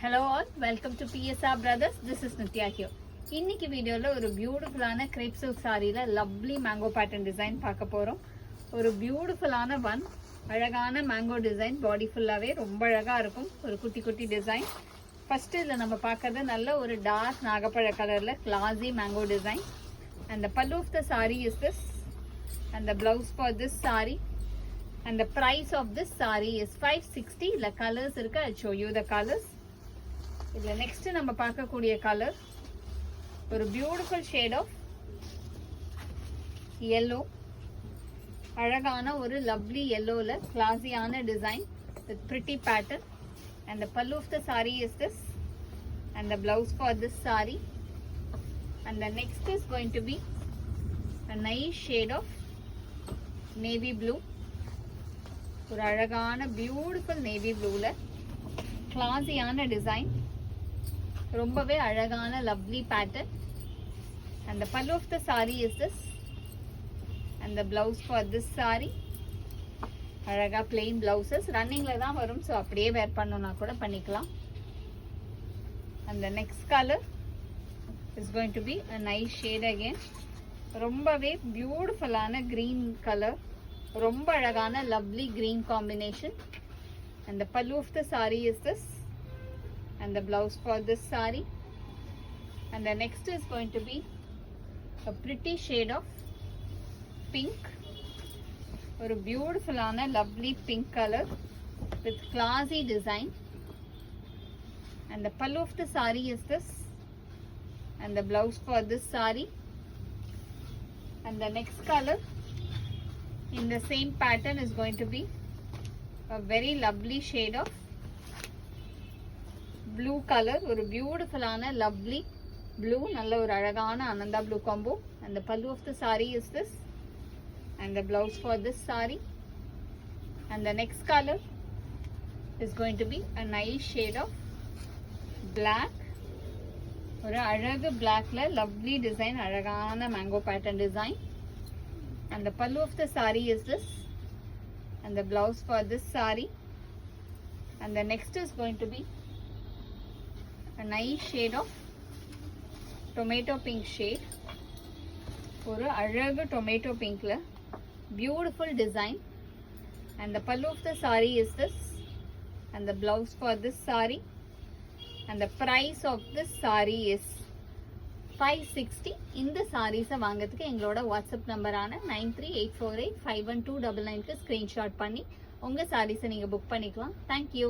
Hello all, welcome to PSR Brothers. This is Nitya here. இன்னைக்கு வீடியோல ஒரு பியூட்டிஃபுல்லான crepe silk சாரியில lovely mango pattern design பார்க்க போறோம். ஒரு பியூட்டிஃபுல்லான அழகான mango design body ஃபுல்லாவே ரொம்ப அழகா இருக்கும். ஒரு குட்டி குட்டி design. First இதுல நம்ம பார்க்கிறது நல்ல ஒரு dark நாகப்பழ கலர்ல classy mango design. And the pallu of the saree is this. And the blouse for this saree. And the price of this saree is 560. The colors irukku. I'll show you the colors. இதுல next நம்ம பார்க்கக்கூடிய colour ஒரு beautiful shade of yellow. அழகான ஒரு lovely yellowல கிளாஸியான design with pretty pattern. And the pallu of the saree is this. And the blouse for this saree. And the next is going to be a nice shade of navy blue. ஒரு அழகான beautiful navy ப்ளூல கிளாஸியான design, ரொம்பவே அழகான lovely pattern. And the pallu of the saree is this. And the blouse for this saree. அழகா plain blouses ரன்னிங்ல தான் வரும், so அப்படியே வேர் பண்ணணும்னா கூட பண்ணிக்கலாம். And the next color is going to be a nice shade again. ரொம்பவே பியூட்டிஃபுல்லான green color, ரொம்ப அழகான lovely green combination. And the pallu of the saree is this. And the blouse for this saree. And the next is going to be a pretty shade of pink. ஒரு பியூட்டிஃபுல்லான lovely pink color with classy design. And the pallu of the saree is this. And the blouse for this saree. And the next color in the same pattern is going to be a very lovely shade of blue color. ஒரு பியூட்டிஃபுல்லான lovely blue, நல்ல ஒரு அழகான ananda blue combo. And the pallu of the saree is this. And the blouse for this saree. And the next color is going to be a nice shade of black. ஒரு அழகு blackல lovely design, அழகான mango pattern design. And the pallu of the saree is this. And the blouse for this saree. And the next is going to be a nice shade of tomato pink shade. ஒரு அழகு tomato pinkல beautiful design. And the pallu of the saree is this. And the blouse for this saree. And the price of this saree is 560. இந்த சாரீஸை வாங்கிறதுக்கு எங்களோட WhatsApp நம்பரான 9384851299க்கு screenshot பண்ணி உங்கள் சாரீஸை நீங்கள் book பண்ணிக்கலாம். Thank you.